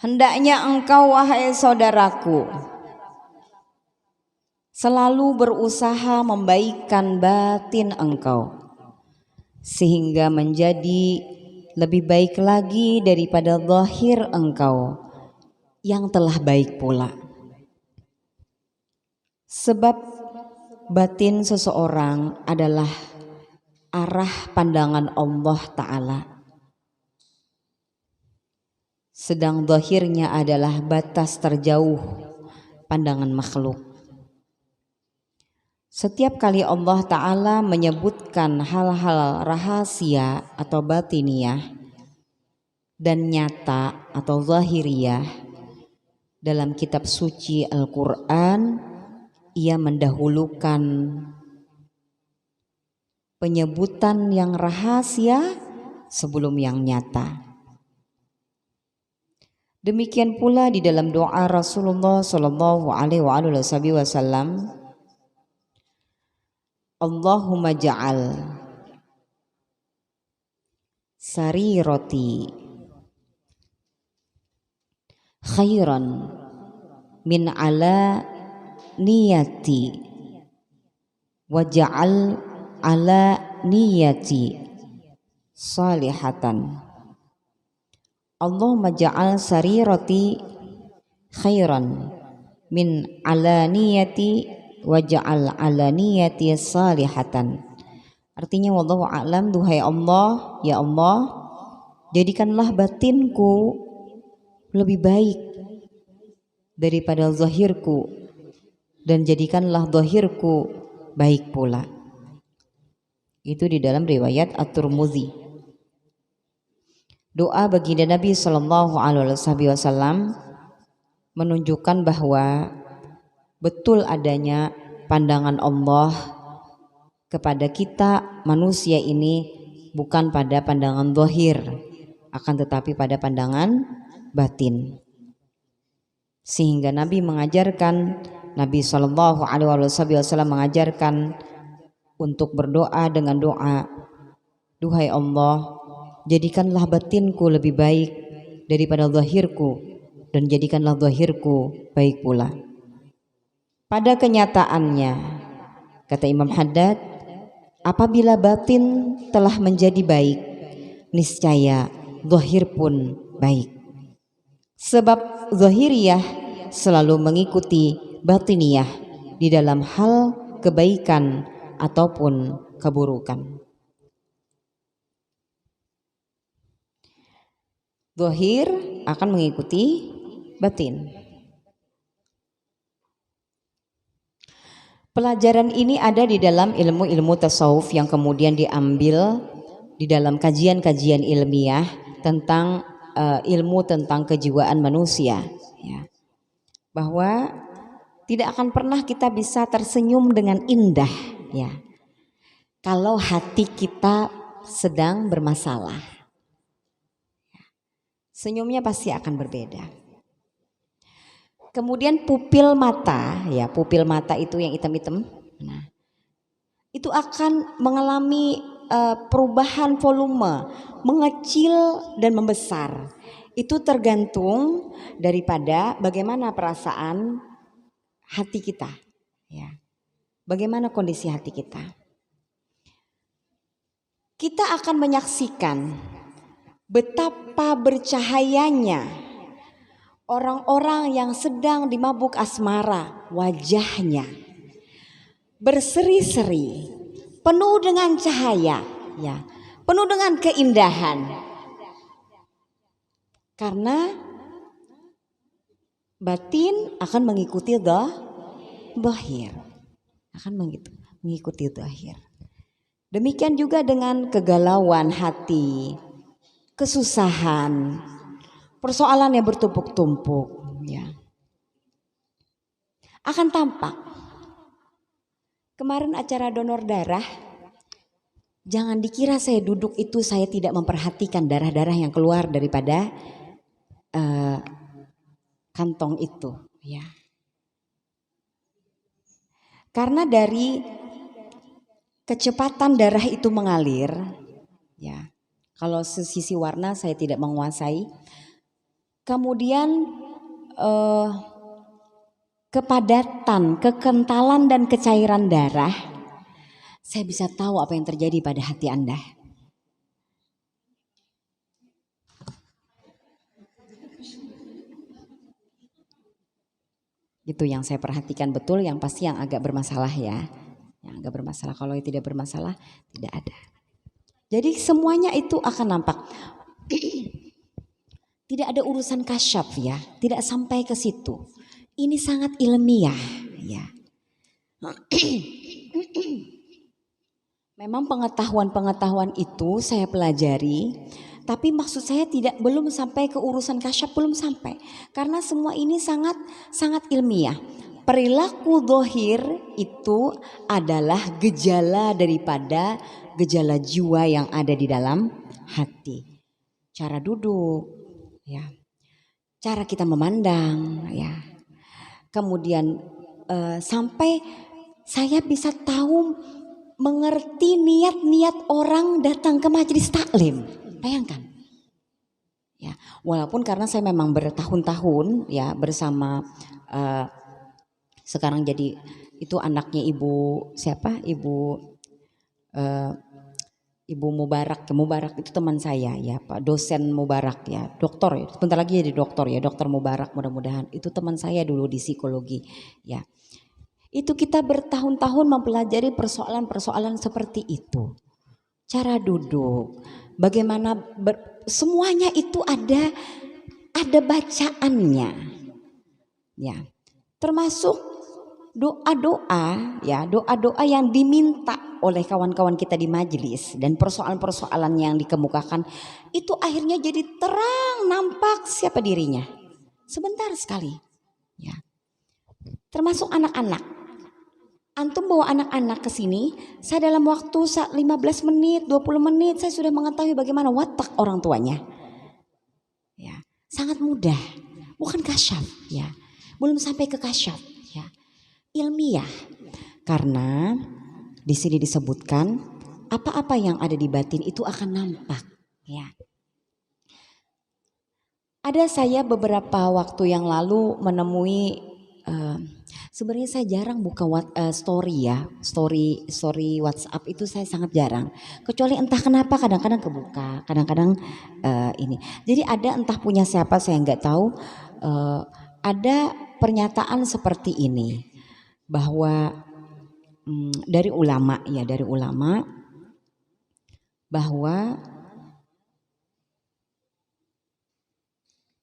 Hendaknya engkau wahai saudaraku selalu berusaha membaikkan batin engkau sehingga menjadi lebih baik lagi daripada zahir engkau yang telah baik pula. Sebab batin seseorang adalah arah pandangan Allah Ta'ala, sedang zahirnya adalah batas terjauh pandangan makhluk. Setiap kali Allah Ta'ala menyebutkan hal-hal rahasia atau batiniyah dan nyata atau zahiriyah dalam kitab suci Al-Quran, ia mendahulukan penyebutan yang rahasia sebelum yang nyata. Demikian pula di dalam doa Rasulullah Shallallahu Alaihi Wasallam, Allahumma ja'al sarirati khairan min ala niyati waja'al ala niyati salihatan. Allahumma ja'al sarirati khairan min ala niyati waja'al ala niyati salihatan. Artinya wallahu a'lam, duhai Allah, ya Allah, jadikanlah batinku lebih baik daripada zahirku dan jadikanlah zahirku baik pula. Itu di dalam riwayat At-Tirmidzi. Doa baginda Nabi Shallallahu Alaihi Wasallam menunjukkan bahwa betul adanya pandangan Allah kepada kita manusia ini bukan pada pandangan zahir, akan tetapi pada pandangan batin. Sehingga Nabi mengajarkan, Nabi Shallallahu Alaihi Wasallam mengajarkan untuk berdoa dengan doa, duhai Allah, jadikanlah batinku lebih baik daripada zahirku dan jadikanlah zahirku baik pula. Pada kenyataannya, kata Imam Haddad, apabila batin telah menjadi baik, niscaya zahir pun baik. Sebab zahiriyah selalu mengikuti batiniyah di dalam hal kebaikan ataupun keburukan. Zahir akan mengikuti batin. Pelajaran ini ada di dalam ilmu-ilmu tasawuf yang kemudian diambil di dalam kajian-kajian ilmiah tentang ilmu tentang kejiwaan manusia, ya. Bahwa tidak akan pernah kita bisa tersenyum dengan indah, ya, kalau hati kita sedang bermasalah. Senyumnya pasti akan berbeda. Kemudian pupil mata, ya, pupil mata itu yang hitam-hitam, nah, itu akan mengalami perubahan volume, mengecil dan membesar. Itu tergantung daripada bagaimana perasaan hati kita, ya. Bagaimana kondisi hati kita. Kita akan menyaksikan betapa bercahayanya orang-orang yang sedang dimabuk asmara, wajahnya berseri-seri, penuh dengan cahaya, ya, penuh dengan keindahan. Karena batin akan mengikuti zahir, akan mengikuti zahir. Demikian juga dengan kegalauan hati, kesusahan, persoalan yang bertumpuk-tumpuk, ya, akan tampak. Kemarin acara donor darah, jangan dikira saya duduk itu saya tidak memperhatikan darah-darah yang keluar daripada kantong itu, ya. Karena dari kecepatan darah itu mengalir, ya. Kalau sisi warna saya tidak menguasai. kemudian kepadatan, kekentalan dan kecairan darah, saya bisa tahu apa yang terjadi pada hati Anda. Itu yang saya perhatikan betul, yang pasti yang agak bermasalah ya. Yang agak bermasalah, kalau yang tidak bermasalah tidak ada. Jadi semuanya itu akan nampak. Tidak ada urusan kasyaf ya, tidak sampai ke situ. Ini sangat ilmiah ya. Memang pengetahuan-pengetahuan itu saya pelajari, tapi maksud saya belum sampai ke urusan kasyaf, belum sampai. Karena semua ini sangat ilmiah. Perilaku zahir itu adalah gejala daripada gejala jiwa yang ada di dalam hati. Cara duduk, ya, cara kita memandang, ya. Kemudian sampai saya bisa tahu, mengerti niat-niat orang datang ke majelis taklim. Bayangkan. Ya, walaupun karena saya memang bertahun-tahun ya bersama sekarang jadi itu anaknya Ibu siapa? Ibu Mubarak itu teman saya ya, Pak dosen Mubarak ya, dokter ya, sebentar lagi jadi dokter ya, dokter Mubarak mudah-mudahan. Itu teman saya dulu di psikologi ya. Itu kita bertahun-tahun mempelajari persoalan-persoalan seperti itu. Cara duduk, bagaimana semuanya itu ada bacaannya. Ya. Termasuk doa-doa ya, doa-doa yang diminta oleh kawan-kawan kita di majelis dan persoalan-persoalan yang dikemukakan itu akhirnya jadi terang nampak siapa dirinya. Sebentar sekali. Ya. Termasuk anak-anak. Antum bawa anak-anak ke sini, saya dalam waktu 15 menit, 20 menit saya sudah mengetahui bagaimana watak orang tuanya. Ya, sangat mudah. Bukan kasyaf, ya. Belum sampai ke kasyaf, ya. Ilmiah. Karena di sini disebutkan apa-apa yang ada di batin itu akan nampak, ya. Ada saya beberapa waktu yang lalu menemui sebenarnya saya jarang buka story ya, story WhatsApp itu saya sangat jarang. Kecuali entah kenapa kadang-kadang kebuka, kadang-kadang ini. Jadi ada entah punya siapa saya nggak tahu, ada pernyataan seperti ini bahwa dari ulama ya, dari ulama bahwa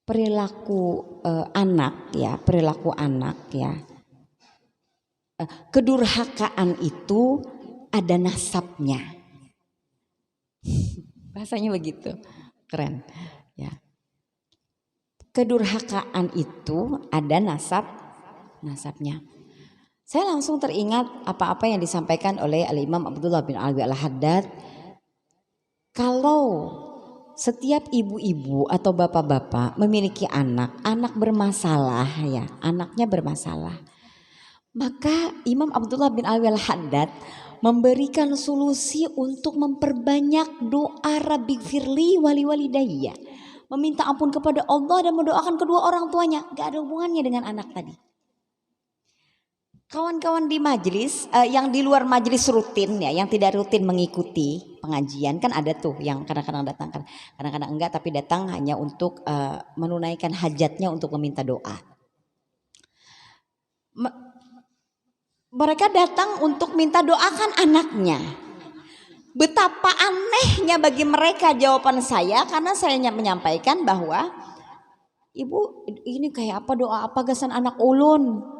perilaku anak ya, kedurhakaan itu ada nasabnya. Bahasanya begitu, keren ya. Kedurhakaan itu ada nasabnya. Saya langsung teringat apa-apa yang disampaikan oleh Al-Imam Abdullah bin Alwi Al-Haddad. Kalau setiap ibu-ibu atau bapak-bapak memiliki anak bermasalah ya, anaknya bermasalah, maka Imam Abdullah bin Alwi Al-Haddad memberikan solusi untuk memperbanyak doa Rabbi firli wali walidayya, meminta ampun kepada Allah dan mendoakan kedua orang tuanya. Gak ada hubungannya dengan anak tadi. Kawan-kawan di majelis yang di luar majelis rutin ya, yang tidak rutin mengikuti pengajian, kan ada tuh yang kadang-kadang datang, kadang-kadang enggak, tapi datang hanya untuk menunaikan hajatnya untuk meminta doa. Mereka datang untuk minta doakan anaknya. Betapa anehnya bagi mereka jawaban saya, karena saya menyampaikan bahwa ibu ini kayak apa, doa apa gasan anak ulun.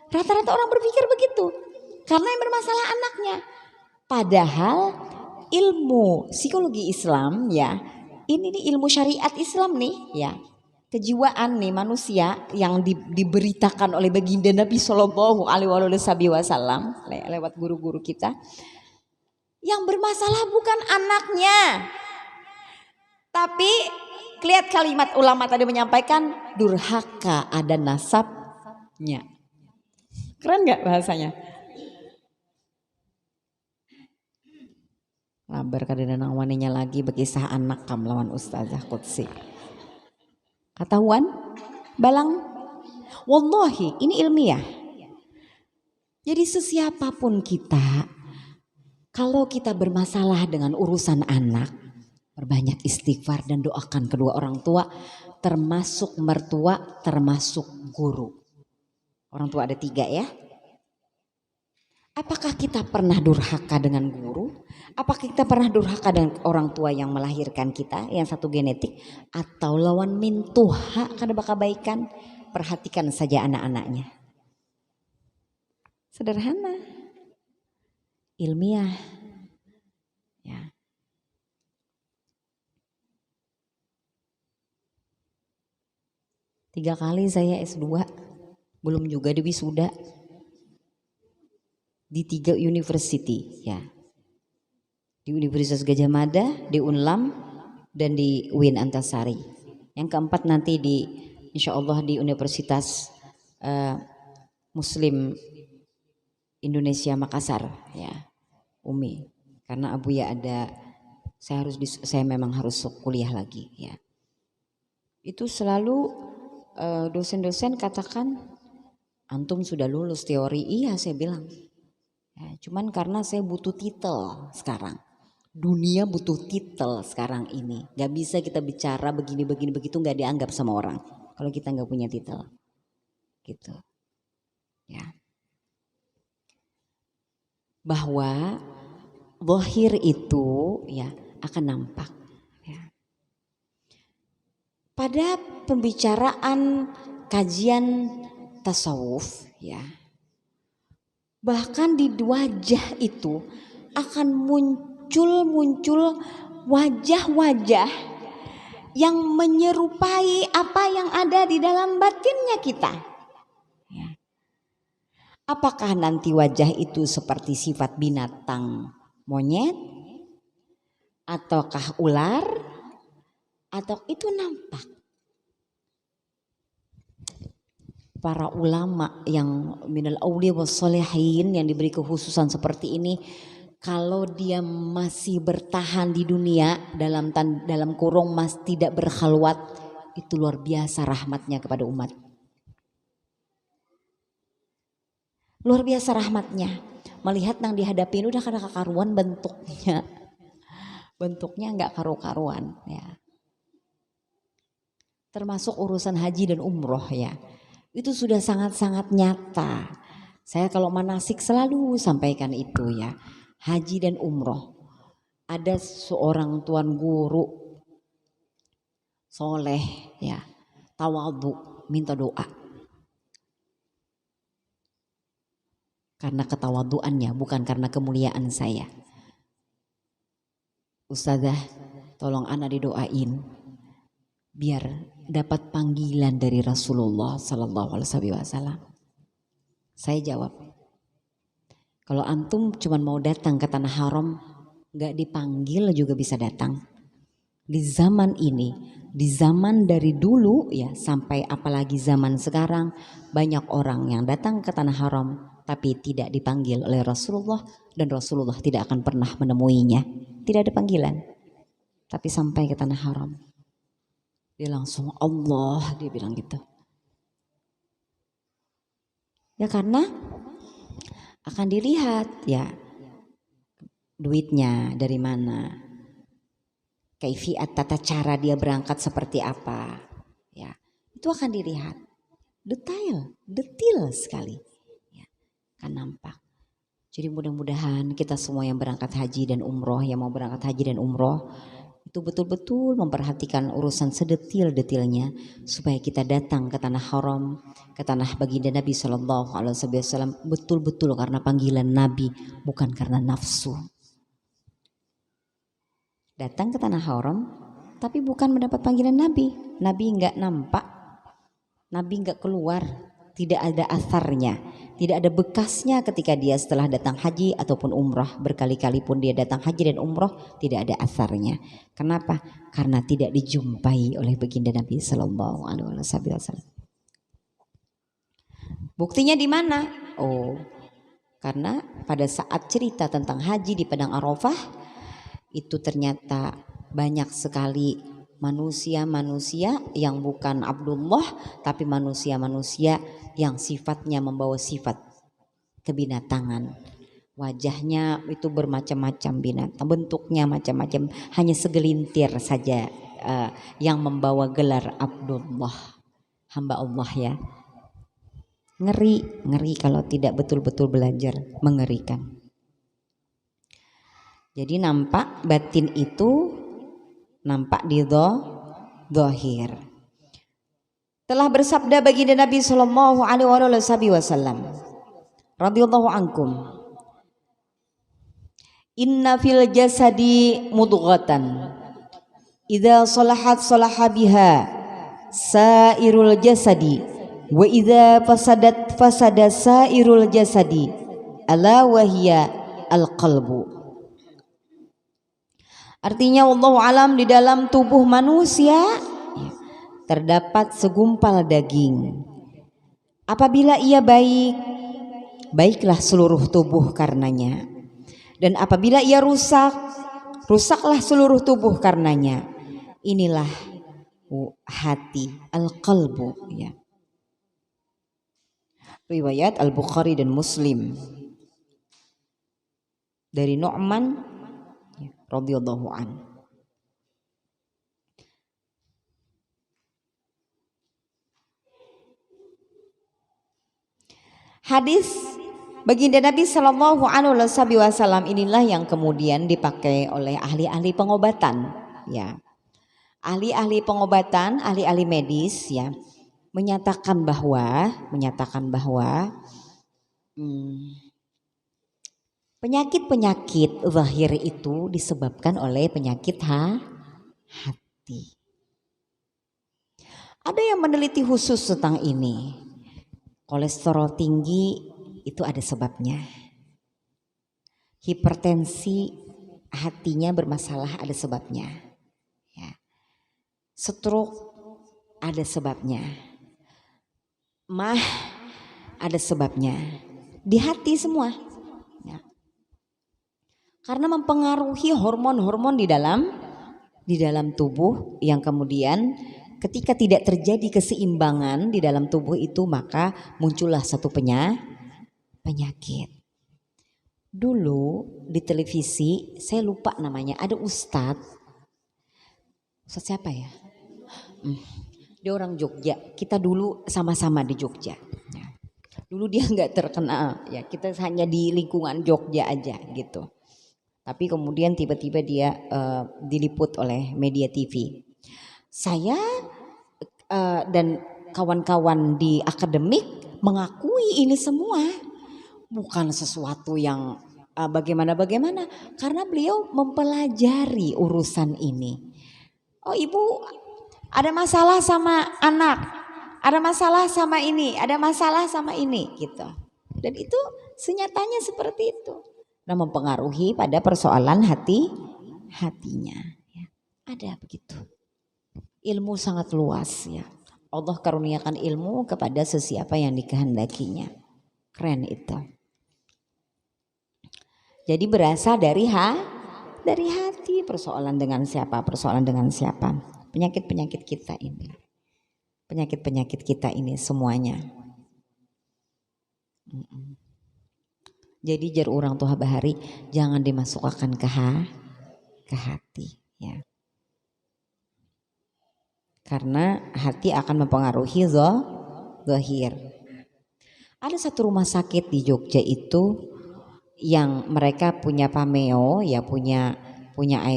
Rata-rata orang berpikir begitu karena yang bermasalah anaknya. Padahal ilmu psikologi Islam ya, ini nih ilmu syariat Islam nih ya, kejiwaan nih manusia yang diberitakan oleh baginda Nabi Shallallahu Alaihi Wasallam lewat guru-guru kita. Yang bermasalah bukan anaknya, tapi lihat kalimat ulama tadi menyampaikan durhaka ada nasabnya. Keren gak bahasanya? Labar kadang-kadang waninya lagi berkisah anak kam lawan Ustazah Qudsi. Ketahuan Balang? Wallahi, ini ilmiah. Jadi sesiapapun kita, kalau kita bermasalah dengan urusan anak, berbanyak istighfar dan doakan kedua orang tua, termasuk mertua, termasuk guru. Orang tua ada 3 ya. Apakah kita pernah durhaka dengan guru? Apakah kita pernah durhaka dengan orang tua yang melahirkan kita, yang satu genetik? Atau lawan mintuha kada kebaikan? Perhatikan saja anak-anaknya. Sederhana, ilmiah. Ya. Tiga kali saya S2, belum juga di wisuda. Di 3 university ya. Di Universitas Gadjah Mada, di Unlam, dan di UIN Antasari. Yang keempat nanti di insya Allah di Universitas Muslim Indonesia Makassar ya, UMI. Karena Abuya ada, saya memang harus kuliah lagi ya. Itu selalu dosen-dosen katakan, antum sudah lulus teori, iya saya bilang. Ya, cuman karena saya butuh titel sekarang. Dunia butuh titel sekarang ini. Gak bisa kita bicara begini-begini begitu gak dianggap sama orang. Kalau kita gak punya titel. Gitu. Ya. Bahwa zahir itu ya akan nampak. Ya. Pada pembicaraan kajian tasawuf ya. Bahkan di wajah itu akan muncul wajah-wajah yang menyerupai apa yang ada di dalam batinnya kita. Ya. Apakah nanti wajah itu seperti sifat binatang monyet? Ataukah ular? Atau itu nampak? Para ulama yang minal auliya was sholihin yang diberi kekhususan seperti ini, kalau dia masih bertahan di dunia dalam kurung mas tidak berkhalwat, itu luar biasa rahmatnya kepada umat. Luar biasa rahmatnya. Melihat yang dihadapi udah kada karuan bentuknya. Bentuknya enggak karu-karuan ya. Termasuk urusan haji dan umroh ya. Itu sudah sangat-sangat nyata. Saya kalau manasik selalu sampaikan itu ya. Haji dan umroh. Ada seorang tuan guru soleh ya. Tawadhu, minta doa. Karena ketawaduannya, bukan karena kemuliaan saya. Ustazah, tolong ana didoain. Biar dapat panggilan dari Rasulullah Sallallahu Alaihi Wasallam. Saya jawab, kalau antum cuma mau datang ke tanah haram, nggak dipanggil juga bisa datang. Di zaman ini, di zaman dari dulu ya sampai apalagi zaman sekarang, banyak orang yang datang ke tanah haram tapi tidak dipanggil oleh Rasulullah dan Rasulullah tidak akan pernah menemuinya. Tidak ada panggilan, tapi sampai ke tanah haram. Dia langsung Allah, dia bilang gitu. Ya karena akan dilihat ya duitnya dari mana, kaifiat tata cara dia berangkat seperti apa, ya itu akan dilihat detail sekali, ya kan nampak. Jadi mudah-mudahan kita semua yang berangkat haji dan umroh, yang mau berangkat haji dan umroh itu betul-betul memperhatikan urusan sedetil-detilnya supaya kita datang ke tanah haram, ke tanah baginda Nabi Sallallahu Alaihi Wasallam betul-betul karena panggilan Nabi, bukan karena nafsu. Datang ke tanah haram tapi bukan mendapat panggilan Nabi. Nabi enggak nampak, Nabi enggak keluar, tidak ada asarnya, tidak ada bekasnya ketika dia setelah datang haji ataupun umroh. Berkali-kali pun dia datang haji dan umroh, tidak ada asarnya. Kenapa? Karena tidak dijumpai oleh baginda Nabi Sallallahu Alaihi Wasallam. Buktinya di mana? Oh, karena pada saat cerita tentang haji di Padang Arafah itu ternyata banyak sekali manusia-manusia yang bukan Abdullah, tapi manusia-manusia yang sifatnya membawa sifat kebinatangan. Wajahnya itu bermacam-macam binatang, bentuknya macam-macam, hanya segelintir saja yang membawa gelar Abdullah, hamba Allah ya. Ngeri kalau tidak betul-betul belajar, mengerikan. Jadi nampak batin itu nampak di zahir. Telah bersabda baginda Nabi sallallahu alaihi wasallam radhiyallahu ankum, inna fil jasadi mudghatan idza salahat salaha biha sairul jasadi wa idza fasadat fasada sairul jasadi ala wahia al qalbu. Artinya wallahu alam, di dalam tubuh manusia terdapat segumpal daging. Apabila ia baik, baiklah seluruh tubuh karenanya. Dan apabila ia rusak, rusaklah seluruh tubuh karenanya. Inilah hati, al-qalbu ya. Riwayat Al-Bukhari dan Muslim. Dari Nu'man radhiyallahu an. Hadis baginda Nabi sallallahu alaihi wasallam inilah yang kemudian dipakai oleh ahli-ahli pengobatan ya. Ahli-ahli pengobatan, ahli-ahli medis ya, menyatakan bahwa penyakit-penyakit zahir itu disebabkan oleh penyakit hati. Ada yang meneliti khusus tentang ini. Kolesterol tinggi itu ada sebabnya. Hipertensi hatinya bermasalah ada sebabnya. Ya. Stroke ada sebabnya. Mah ada sebabnya. Di hati semua. Ya. Karena mempengaruhi hormon-hormon di dalam tubuh yang kemudian ketika tidak terjadi keseimbangan di dalam tubuh itu maka muncullah satu penyakit. Dulu di televisi saya lupa namanya, ada Ustadz siapa ya? Dia orang Jogja, kita dulu sama-sama di Jogja. Dulu dia nggak terkenal ya, kita hanya di lingkungan Jogja aja gitu. Tapi kemudian tiba-tiba dia diliput oleh media TV. Saya dan kawan-kawan di akademik mengakui ini semua bukan sesuatu yang bagaimana-bagaimana, karena beliau mempelajari urusan ini. Oh ibu ada masalah sama anak, ada masalah sama ini, ada masalah sama ini gitu. Dan itu senyatanya seperti itu. Nah, mempengaruhi pada persoalan hatinya ya. Ada begitu. Ilmu sangat luas ya. Allah karuniakan ilmu kepada sesiapa yang dikehendakinya. Keren itu. Jadi berasal dari hati. Persoalan dengan siapa? Penyakit-penyakit kita ini. Penyakit-penyakit kita ini semuanya. Jadi jar orang tua bahari jangan dimasukkan ke hati ya. Karena hati akan mempengaruhi zahir. Ada satu rumah sakit di Jogja itu yang mereka punya pameo ya, punya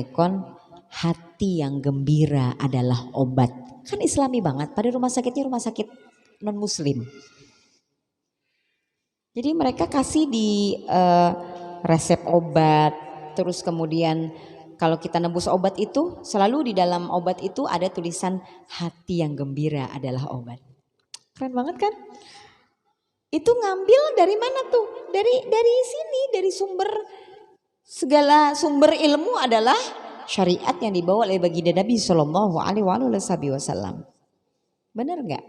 ikon hati yang gembira adalah obat. Kan Islami banget, pada rumah sakitnya rumah sakit non muslim. Jadi mereka kasih di resep obat, terus kemudian kalau kita nebus obat itu selalu di dalam obat itu ada tulisan hati yang gembira adalah obat. Keren banget kan? Itu ngambil dari mana tuh? Dari sini, dari segala sumber ilmu adalah syariat yang dibawa oleh baginda Nabi Sallallahu Alaihi Wasallam. Benar nggak?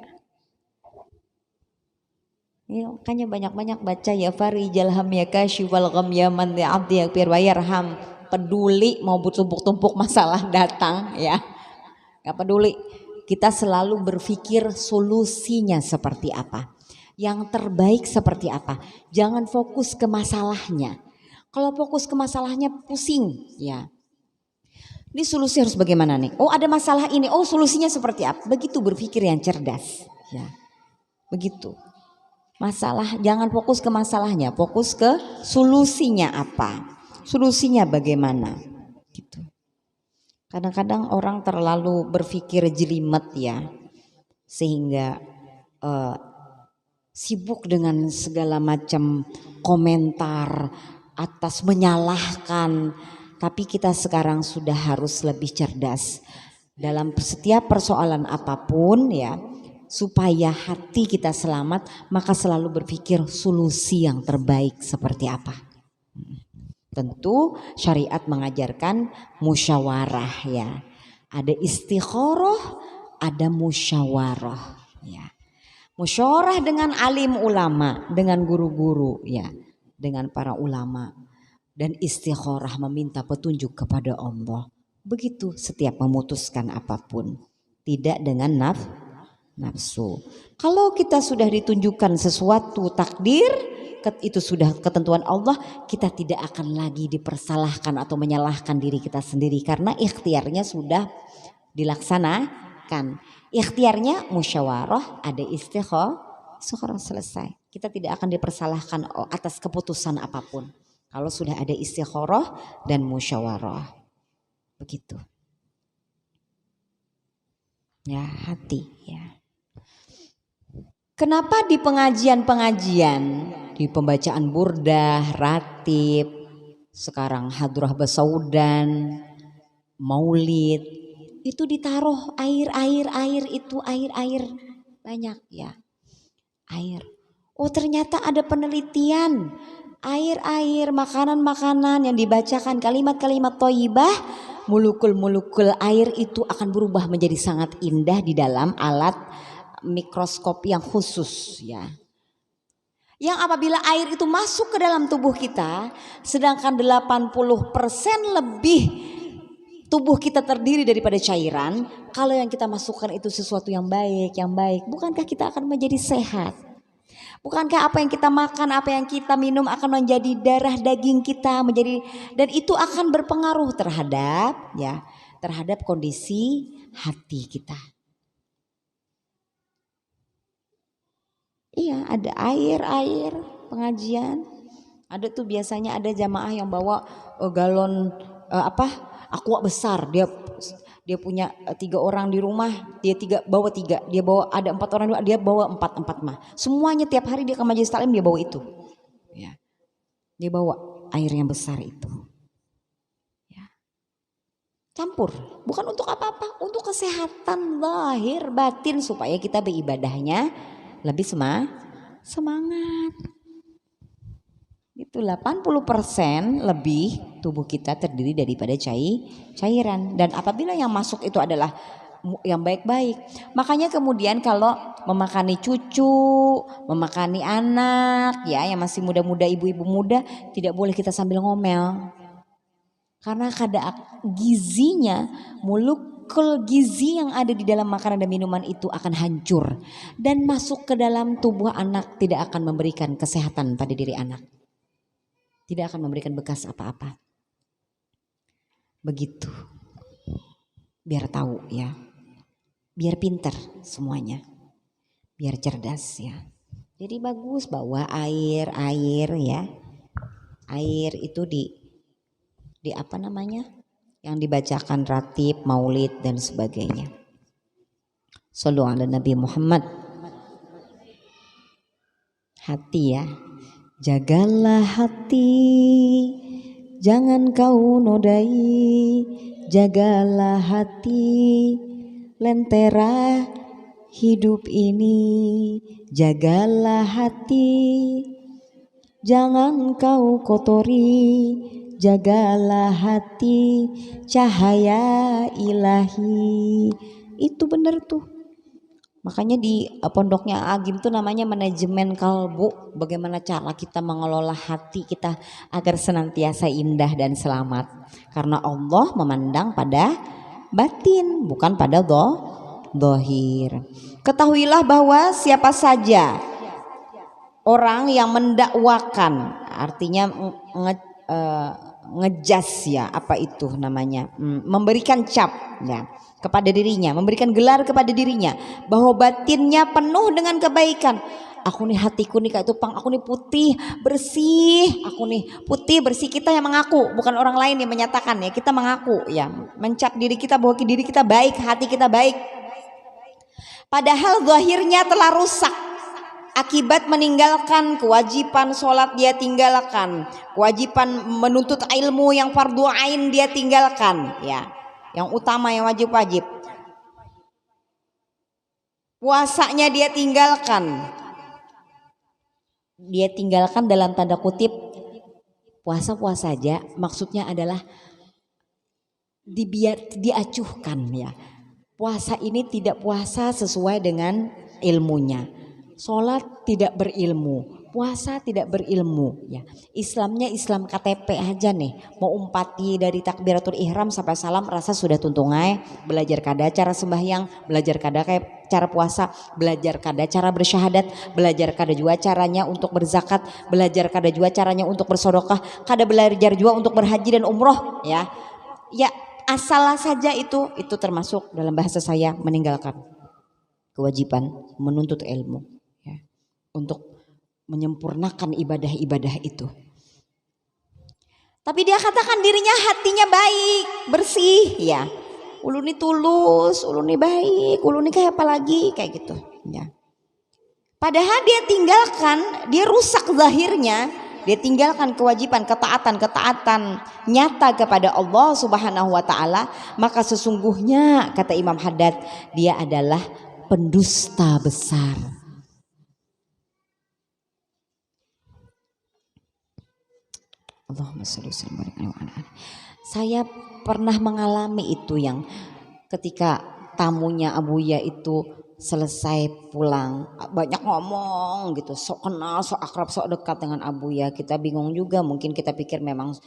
Ya, makanya banyak-banyak baca ya farijal ham ya kasyifal gham ya man abdi yakfir wa yarham. Peduli mau tumpuk-tumpuk masalah datang ya. Gak peduli. Kita selalu berpikir solusinya seperti apa. Yang terbaik seperti apa. Jangan fokus ke masalahnya. Kalau fokus ke masalahnya pusing ya. Ini solusi harus bagaimana nih? Oh ada masalah ini, oh solusinya seperti apa? Begitu berpikir yang cerdas ya. Begitu. Masalah, jangan fokus ke masalahnya, fokus ke solusinya apa. Solusinya bagaimana gitu. Kadang-kadang orang terlalu berpikir jelimet ya. Sehingga sibuk dengan segala macam komentar atas menyalahkan. Tapi kita sekarang sudah harus lebih cerdas dalam setiap persoalan apapun ya, supaya hati kita selamat, maka selalu berpikir solusi yang terbaik seperti apa. Tentu syariat mengajarkan musyawarah ya. Ada istikharah, ada musyawarah ya. Musyawarah dengan alim ulama, dengan guru-guru ya, dengan para ulama. Dan istikharah meminta petunjuk kepada Allah. Begitu setiap memutuskan apapun. Tidak dengan nafsu. Kalau kita sudah ditunjukkan sesuatu takdir, itu sudah ketentuan Allah, kita tidak akan lagi dipersalahkan atau menyalahkan diri kita sendiri. Karena ikhtiarnya sudah dilaksanakan. Ikhtiarnya musyawarah, ada istikharah selesai. Kita tidak akan dipersalahkan atas keputusan apapun. Kalau sudah ada istikharah dan musyawarah. Begitu. Ya hati ya. Kenapa di pengajian-pengajian, di pembacaan burdah, ratib, sekarang hadrah basaudan, maulid, itu ditaruh air itu air banyak ya. Air. Oh ternyata ada penelitian. Air, makanan-makanan yang dibacakan kalimat-kalimat thayyibah, mulukul air itu akan berubah menjadi sangat indah di dalam alat mikroskop yang khusus ya. Yang apabila air itu masuk ke dalam tubuh kita, sedangkan 80% lebih tubuh kita terdiri daripada cairan, kalau yang kita masukkan itu sesuatu yang baik, bukankah kita akan menjadi sehat? Bukankah apa yang kita makan, apa yang kita minum akan menjadi darah daging kita, dan itu akan berpengaruh terhadap kondisi hati kita. Iya, ada air pengajian. Ada tuh biasanya ada jamaah yang bawa galon aqua besar, dia punya 3 orang di rumah, dia bawa 3, dia bawa ada 4 orang, dia bawa 4 mah. Semuanya tiap hari dia ke majelis taklim dia bawa itu. Ya. Dia bawa air yang besar itu. Ya. Campur, bukan untuk apa-apa, untuk kesehatan lahir batin supaya kita beribadahnya lebih semangat. Itu 80% lebih tubuh kita terdiri daripada cairan. Dan apabila yang masuk itu adalah yang baik-baik. Makanya kemudian kalau memakani cucu, memakani anak ya yang masih muda-muda, ibu-ibu muda, tidak boleh kita sambil ngomel. Karena kadar gizinya, molekul gizi yang ada di dalam makanan dan minuman itu akan hancur. Dan masuk ke dalam tubuh anak tidak akan memberikan kesehatan pada diri anak. Tidak akan memberikan bekas apa-apa. Begitu. Biar tahu ya. Biar pintar semuanya. Biar cerdas ya. Jadi bagus bawa air ya. Air itu di apa namanya? Yang dibacakan ratib, maulid dan sebagainya. Shallu ala Nabi Muhammad. Hati ya. Jagalah hati, jangan kau nodai. Jagalah hati, lentera hidup ini. Jagalah hati, jangan kau kotori. Jagalah hati, cahaya ilahi. Itu benar tuh. Makanya di pondoknya Agim tuh namanya manajemen kalbu. Bagaimana cara kita mengelola hati kita agar senantiasa indah dan selamat. Karena Allah memandang pada batin, bukan pada dohir. Ketahuilah bahwa siapa saja orang yang mendakwakan, artinya ngejas ya, apa itu namanya, memberikan cap ya kepada dirinya, memberikan gelar kepada dirinya bahwa batinnya penuh dengan kebaikan. Aku nih hatiku nih kayak tupang, aku nih putih bersih, aku nih putih bersih. Kita yang mengaku, bukan orang lain yang menyatakan ya, kita mengaku ya, mencap diri kita bahwa diri kita baik, hati kita baik. Padahal zahirnya telah rusak akibat meninggalkan kewajiban sholat dia tinggalkan, kewajiban menuntut ilmu yang fardu ain dia tinggalkan ya, yang utama yang wajib-wajib. Puasanya dia tinggalkan dalam tanda kutip puasa-puasa saja, maksudnya adalah diacuhkan ya. Puasa ini tidak puasa sesuai dengan ilmunya. Sholat tidak berilmu, puasa tidak berilmu ya. Islamnya Islam KTP aja nih, mau umpati dari takbiratul ihram sampai salam rasa sudah tuntungai, belajar kada cara sembahyang, belajar kada kayak cara puasa, belajar kada cara bersyahadat, belajar kada juga caranya untuk berzakat, belajar kada juga caranya untuk bersedekah, kada belajar juga untuk berhaji dan umroh ya. Ya asal saja itu termasuk dalam bahasa saya meninggalkan kewajiban menuntut ilmu ya, untuk menyempurnakan ibadah-ibadah itu. Tapi dia katakan dirinya hatinya baik, bersih ya. Uluni tulus, uluni baik, uluni kayak apa lagi kayak gitu ya. Padahal dia tinggalkan, dia rusak zahirnya, dia tinggalkan kewajiban ketaatan nyata kepada Allah Subhanahu wa taala, maka sesungguhnya kata Imam Haddad dia adalah pendusta besar. Allahumma shalli wa sallim. Saya pernah mengalami itu yang ketika tamunya Abuya itu selesai pulang banyak ngomong gitu, sok kenal, sok akrab, sok dekat dengan Abuya. Kita bingung juga, mungkin kita pikir memang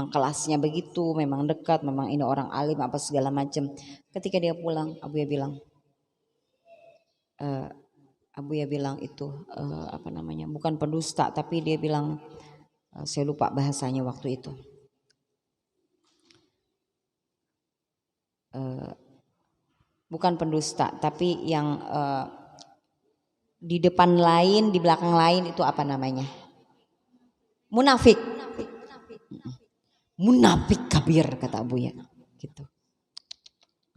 kelasnya begitu, memang dekat, memang ini orang alim apa segala macam. Ketika dia pulang, Abuya bilang itu apa namanya, bukan pendusta, tapi dia bilang saya lupa bahasanya waktu itu. Bukan pendusta, tapi yang di depan lain, di belakang lain itu apa namanya? Munafik. Munafik kabir kata Abuya gitu.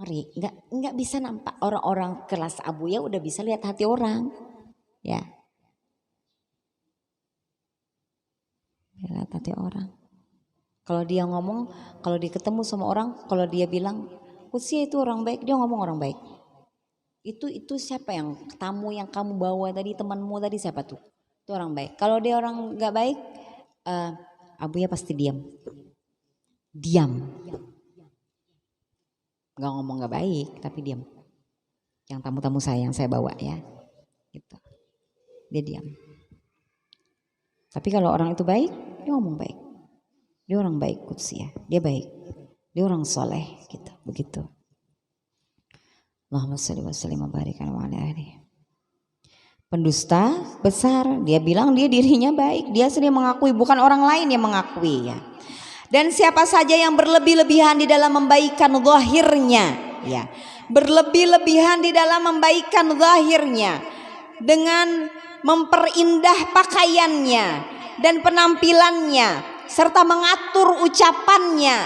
Ngeri, nggak bisa nampak orang-orang kelas Abuya udah bisa lihat hati orang. Ya. Lihat hati orang. Kalau dia ngomong, kalau dia ketemu sama orang, kalau dia bilang Usia itu orang baik, dia ngomong orang baik. Itu siapa yang tamu yang kamu bawa tadi, temanmu tadi siapa tuh? Itu orang baik. Kalau dia orang nggak baik, Abuya pasti diam. Nggak ngomong nggak baik, tapi diam. Yang tamu-tamu saya yang saya bawa ya, gitu. Dia diam. Tapi kalau orang itu baik, dia ngomong baik. Dia orang baik Qudsi, dia baik. Dia orang soleh gitu, begitu. Allahumma shalli wa sallim wa barik ala alihi. Pendusta besar, dia bilang dia dirinya baik, dia sendiri mengakui, bukan orang lain yang mengakui ya. Dan siapa saja yang berlebih-lebihan di dalam membaikan zahirnya ya, berlebih-lebihan di dalam membaikan zahirnya dengan memperindah pakaiannya dan penampilannya serta mengatur ucapannya,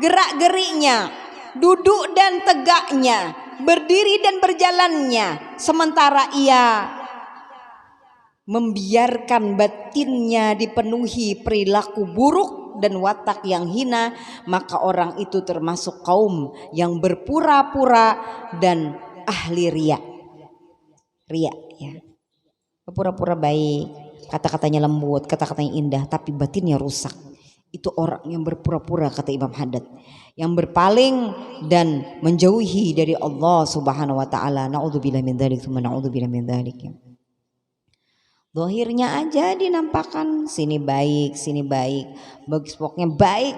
gerak-geriknya, duduk dan tegaknya, berdiri dan berjalannya, sementara ia membiarkan batinnya dipenuhi perilaku buruk dan watak yang hina, maka orang itu termasuk kaum yang berpura-pura dan ahli riya. Riya ya. Berpura-pura baik, kata-katanya lembut, kata-katanya indah, tapi batinnya rusak. Itu orang yang berpura-pura kata Imam Haddad, yang berpaling dan menjauhi dari Allah Subhanahu wa taala. Naudzubillah min dzalik, tsumma naudzubillah min dzalik. Zahirnya aja dinampakkan sini baik, bagus pokoknya baik.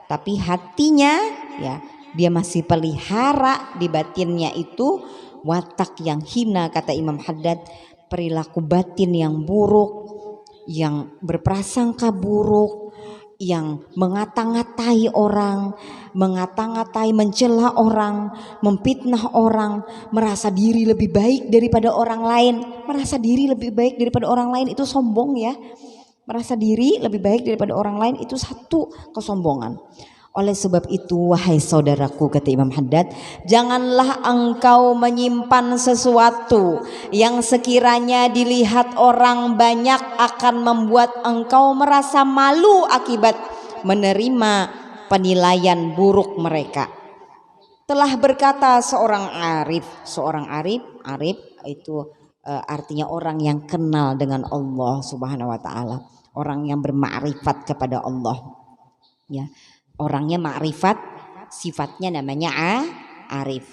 Tapi hatinya ya, dia masih pelihara di batinnya itu watak yang hina, kata Imam Haddad, perilaku batin yang buruk, yang berprasangka buruk, yang mengata-ngatai orang, mengata-ngatai, mencela orang, memfitnah orang, merasa diri lebih baik daripada orang lain. Merasa diri lebih baik daripada orang lain itu sombong ya. Merasa diri lebih baik daripada orang lain itu satu kesombongan. Oleh sebab itu, wahai saudaraku, kata Imam Haddad, janganlah engkau menyimpan sesuatu yang sekiranya dilihat orang banyak akan membuat engkau merasa malu akibat menerima penilaian buruk mereka. Telah berkata seorang arif itu artinya orang yang kenal dengan Allah Subhanahu wa taala, orang yang bermakrifat kepada Allah. Ya. Orangnya makrifat, sifatnya namanya arif.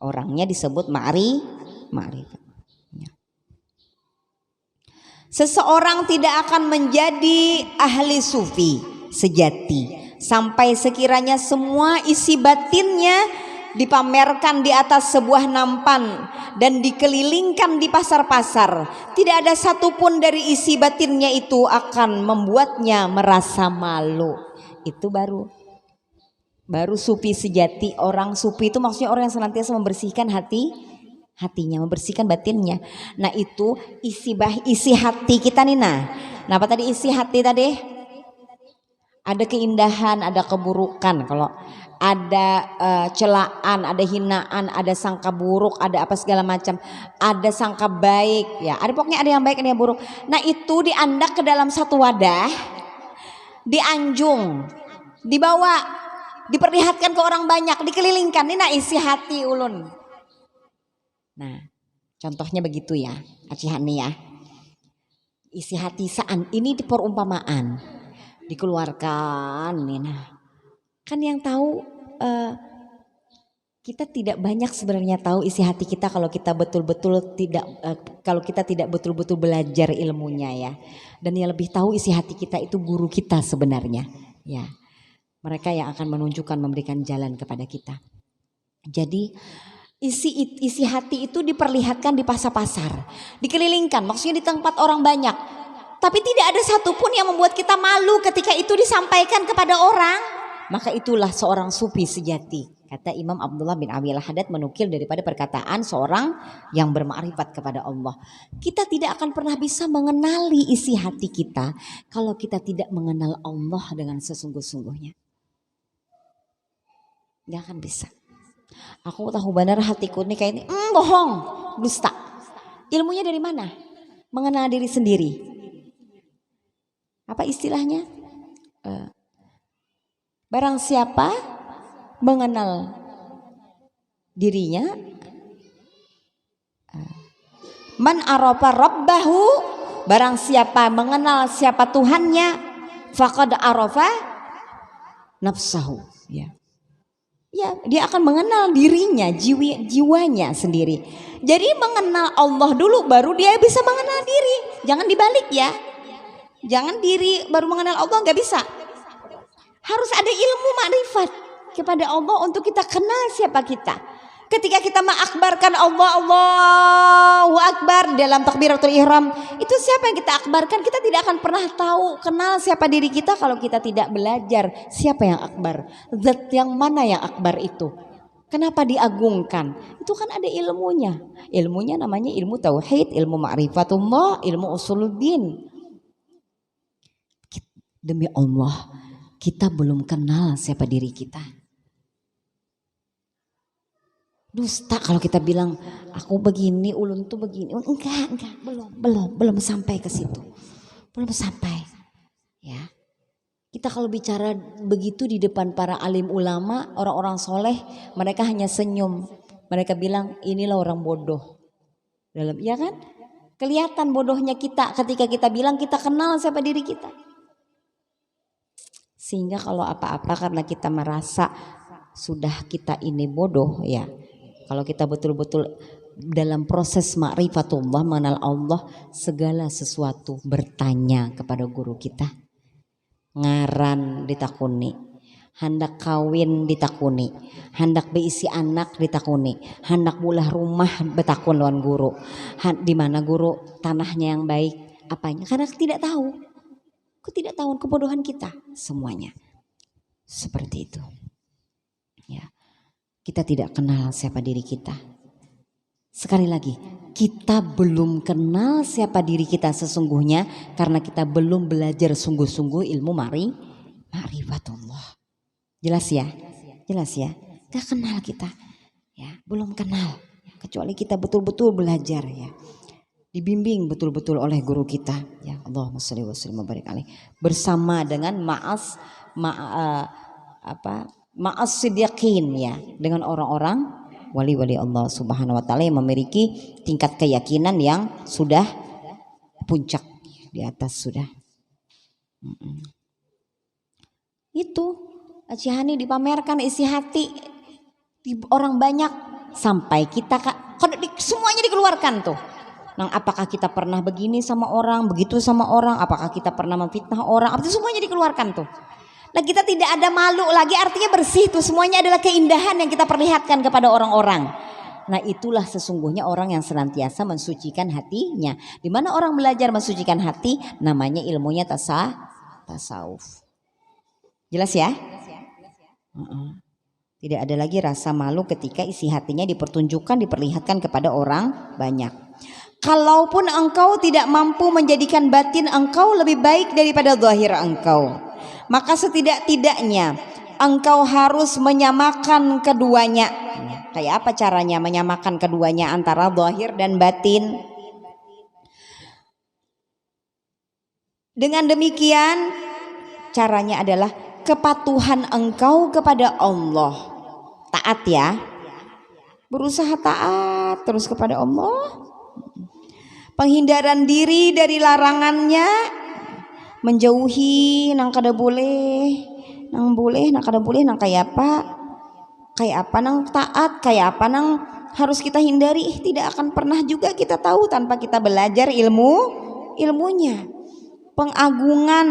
Orangnya disebut makrifat. Ya. Seseorang tidak akan menjadi ahli sufi sejati sampai sekiranya semua isi batinnya dipamerkan di atas sebuah nampan dan dikelilingkan di pasar-pasar. Tidak ada satupun dari isi batinnya itu akan membuatnya merasa malu. Itu baru sufi sejati. Orang sufi itu maksudnya orang yang senantiasa membersihkan hatinya, membersihkan batinnya. Nah itu isi hati kita nih. Nah apa tadi isi hati tadi? Ada keindahan, ada keburukan. Kalau ada celaan, ada hinaan, ada sangka buruk, ada apa segala macam, ada sangka baik, ya. Ada pokoknya ada yang baik, ada yang buruk. Nah itu diandak ke dalam satu wadah, dianjung, dibawa, diperlihatkan ke orang banyak, dikelilingkan. Ini isi hati ulun. Nah, contohnya begitu ya, acihani ya. Isi hati saan ini di perumpamaan, dikeluarkan. Nah, kan yang tahu kita tidak banyak sebenarnya tahu isi hati kita kalau kita betul-betul tidak betul-betul belajar ilmunya ya. Dan yang lebih tahu isi hati kita itu guru kita sebenarnya ya. Mereka yang akan menunjukkan, memberikan jalan kepada kita. Jadi isi hati itu diperlihatkan di pasar-pasar, dikelilingkan, maksudnya di tempat orang banyak. Tapi tidak ada satupun yang membuat kita malu ketika itu disampaikan kepada orang. Maka itulah seorang sufi sejati. Kata Imam Abdullah bin Abi al-Haddad menukil daripada perkataan seorang yang bermakrifat kepada Allah. Kita tidak akan pernah bisa mengenali isi hati kita kalau kita tidak mengenal Allah dengan sesungguh-sungguhnya. Gak akan bisa. Aku tahu benar hatiku ini kayak ini, bohong, dusta. Ilmunya dari mana? Mengenal diri sendiri. Apa istilahnya? Barang siapa mengenal dirinya, man arafa rabbahu, barang siapa mengenal siapa Tuhannya, faqad arafa nafsahu. Ya, dia akan mengenal dirinya, jiwanya sendiri. Jadi mengenal Allah dulu baru dia bisa mengenal diri. Jangan dibalik ya. Jangan diri baru mengenal Allah, nggak bisa. Harus ada ilmu makrifat kepada Allah untuk kita kenal siapa kita. Ketika kita mengakbarkan Allah, Allahu Akbar dalam takbiratul ihram, itu siapa yang kita akbarkan? Kita tidak akan pernah tahu, kenal siapa diri kita kalau kita tidak belajar siapa yang akbar. Zat yang mana yang akbar itu? Kenapa diagungkan? Itu kan ada ilmunya. Ilmunya namanya ilmu tauhid, ilmu ma'rifatullah, ilmu usuluddin. Demi Allah, kita belum kenal siapa diri kita. Dusta kalau kita bilang aku begini, ulun tuh begini. Enggak, belum sampai ke situ. Belum sampai. Ya. Kita kalau bicara begitu di depan para alim ulama, orang-orang soleh, mereka hanya senyum. Mereka bilang inilah orang bodoh. Ya kan? Kelihatan bodohnya kita ketika kita bilang kita kenal siapa diri kita. Sehingga kalau apa-apa karena kita merasa sudah kita ini bodoh ya. Kalau kita betul-betul dalam proses ma'rifatullah, mengenal Allah, segala sesuatu bertanya kepada guru kita. Ngaran ditakuni. hendak kawin ditakuni, hendak beisi anak ditakuni, hendak bulah rumah betakun lawan guru, di mana guru tanahnya yang baik, apanya, karena tidak tahu, ketidaktahuan kebodohan kita semuanya seperti itu. Ya, kita tidak kenal siapa diri kita. Sekali lagi, kita belum kenal siapa diri kita sesungguhnya karena kita belum belajar sungguh-sungguh ilmu ma'rifatullah. Jelas ya? Jelas ya? Gak kenal kita. Ya, belum kenal. Kecuali kita betul-betul belajar ya. Dibimbing betul-betul oleh guru kita. Ya, Allahumma shalli wa sallim wa barik alaih. Bersama dengan ma'as siddiqin ya, dengan orang-orang wali-wali Allah Subhanahu wa taala yang memiliki tingkat keyakinan yang sudah puncak di atas sudah. Itu Acihani dipamerkan isi hati di orang banyak sampai kita semuanya dikeluarkan tuh. Nah, apakah kita pernah begini sama orang, begitu sama orang, apakah kita pernah memfitnah orang, itu semuanya dikeluarkan tuh. Nah, kita tidak ada malu lagi, artinya bersih tuh, semuanya adalah keindahan yang kita perlihatkan kepada orang-orang. Nah, itulah sesungguhnya orang yang senantiasa mensucikan hatinya. Di mana orang belajar mensucikan hati, namanya ilmunya tasawuf. Jelas ya? Tidak ada lagi rasa malu ketika isi hatinya dipertunjukkan, diperlihatkan kepada orang banyak. Kalaupun engkau tidak mampu menjadikan batin engkau lebih baik daripada zahir engkau, maka setidak-tidaknya engkau harus menyamakan keduanya. Kayak apa caranya menyamakan keduanya antara zahir dan batin? Dengan demikian caranya adalah kepatuhan engkau kepada Allah. Taat ya. Berusaha taat terus kepada Allah. Penghindaran diri dari larangannya, menjauhi nang kada boleh, nang kada boleh, nang kayak apa nang taat, kayak apa nang harus kita hindari. Tidak akan pernah juga kita tahu tanpa kita belajar ilmunya. Pengagungan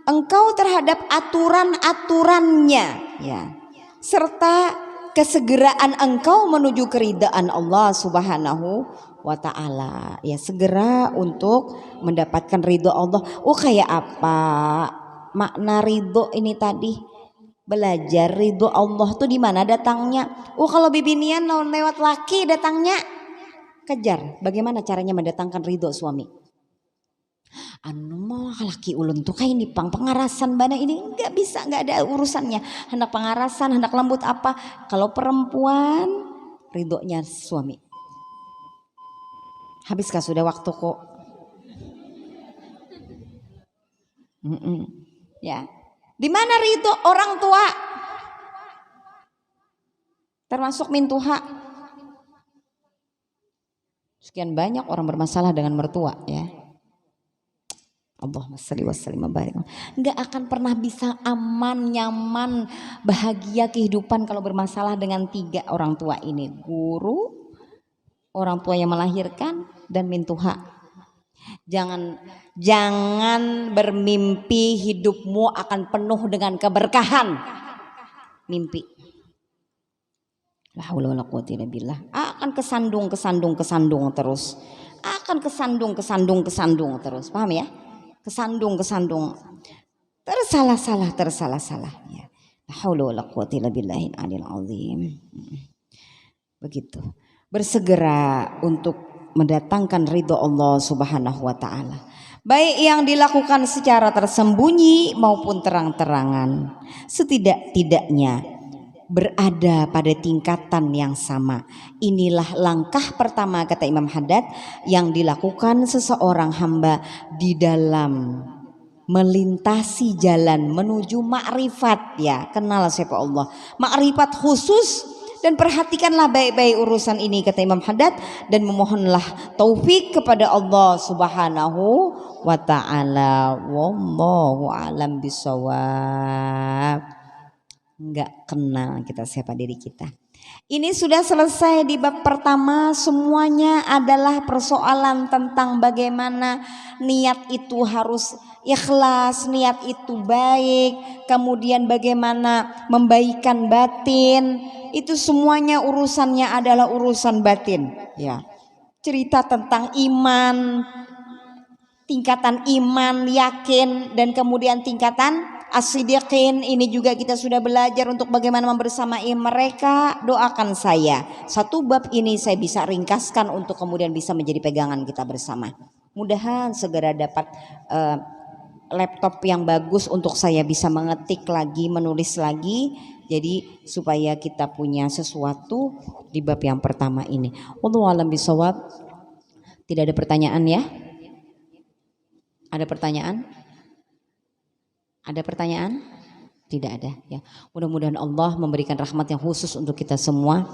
engkau terhadap aturan-aturannya ya, serta kesegeraan engkau menuju keridaan Allah Subhanahu wa ta'ala ya, segera untuk mendapatkan ridho Allah. Kayak apa makna ridho ini tadi? Belajar ridho Allah tuh di mana datangnya? Kalau bibinian lewat laki datangnya, kejar bagaimana caranya mendatangkan ridho suami. Mah laki ulun tuh kayak ini pengarasan bana ini nggak bisa, nggak ada urusannya hendak pengarasan, hendak lembut apa. Kalau perempuan ridhonya suami. Habiskah sudah waktu kok? Ya, di mana ridho orang tua? Termasuk mintuha. Sekian banyak orang bermasalah dengan mertua ya. Allahumma shalli wa sallim wa barik. Enggak akan pernah bisa aman, nyaman, bahagia kehidupan kalau bermasalah dengan tiga orang tua ini. Guru, orang tua yang melahirkan, dan mintuha. Jangan bermimpi hidupmu akan penuh dengan keberkahan. Mimpi. La haula wala quwwata illa billah. Akan kesandung terus. Akan kesandung terus. Paham ya? Kesandung tersalah ya. La haula wala quwwata illa billahil aliyil azim. Begitu. Bersegera untuk mendatangkan ridho Allah Subhanahu wa taala. Baik yang dilakukan secara tersembunyi maupun terang-terangan. Setidak-tidaknya berada pada tingkatan yang sama. Inilah langkah pertama, kata Imam Haddad, yang dilakukan seseorang hamba di dalam melintasi jalan menuju makrifat ya, kenal siapa Allah, makrifat khusus. Dan perhatikanlah baik-baik urusan ini, kata Imam Haddad, dan memohonlah taufik kepada Allah Subhanahu wa ta'ala. Wallahu a'lam bishawab. Enggak kenal kita siapa diri kita. Ini sudah selesai di bab pertama, semuanya adalah persoalan tentang bagaimana niat itu harus ikhlas, niat itu baik, kemudian bagaimana membaikan batin, itu semuanya urusannya adalah urusan batin, ya. Cerita tentang iman, tingkatan iman, yakin, dan kemudian tingkatan as-siddiqin, ini juga kita sudah belajar untuk bagaimana membersamai mereka. Doakan saya, satu bab ini saya bisa ringkaskan untuk kemudian bisa menjadi pegangan kita bersama. Mudahan segera dapat laptop yang bagus untuk saya bisa mengetik lagi, menulis lagi. Jadi supaya kita punya sesuatu di bab yang pertama ini. Wallahu a'lam bishawab. Tidak ada pertanyaan ya? Ada pertanyaan? Ada pertanyaan? Tidak ada ya. Mudah-mudahan Allah memberikan rahmat yang khusus untuk kita semua.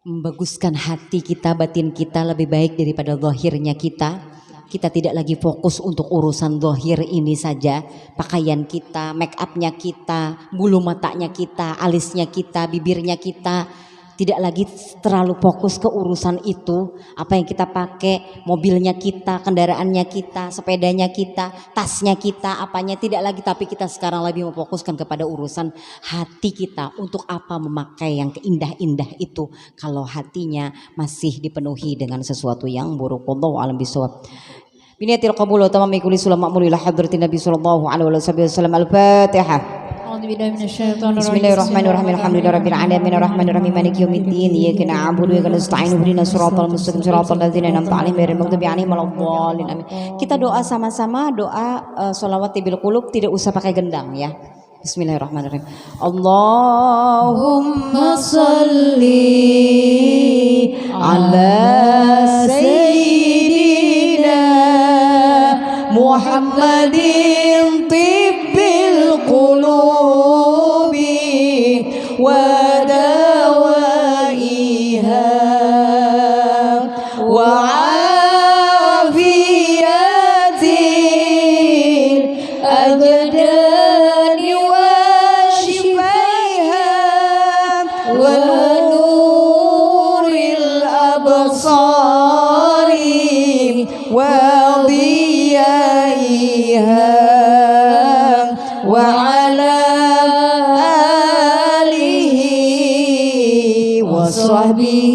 Membaguskan hati kita, batin kita lebih baik daripada zahirnya kita. Kita tidak lagi fokus untuk urusan zahir ini saja. Pakaian kita, make upnya kita, bulu matanya kita, alisnya kita, bibirnya kita. Tidak lagi terlalu fokus ke urusan itu. Apa yang kita pakai, mobilnya kita, kendaraannya kita, sepedanya kita, tasnya kita, apanya tidak lagi. Tapi kita sekarang lebih memfokuskan kepada urusan hati kita. Untuk apa memakai yang indah-indah itu kalau hatinya masih dipenuhi dengan sesuatu yang buruk. Wallahu a'lam bishawab. Biniyatil qabul wa tamami kulli sulam ma'mul ila hadratin Nabi sallallahu alaihi wasallam. Al-Fatihah. Bismillahirrahmanirrahim. Alhamdulillahirabbil alamin arrahmanirrahim maliki yaumiddin iyyaka na'budu wa iyyaka nasta'in ihdinas siratal mustaqim siratal ladzina an'amta 'alaihim ghairil maghdubi 'alaihim waladdallin amin. Kita doa sama-sama, doa sholawat bil qulub, tidak usah pakai gendang ya. Bismillahirrahmanirrahim. Allahumma shalli ala sayyidina Muhammadin tibbil qulubi wa dawaiha wa afiyatil ajdani wa shifaiha wa nuril absari wa وعلى آله وصحبه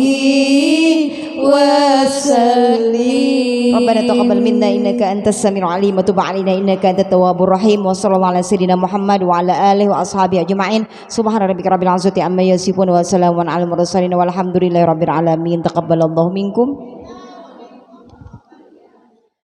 وسلم. ربنا تقبل منا إنك أنت السميع العليم وتب علينا إنك أنت التواب الرحيم وصلى الله على سيدنا محمد وعلى آله وأصحابه أجمعين. سبحان ربك رب العزة عما يصفون وسلام على المرسلين والحمد لله رب العالمين. تقبل الله منكم.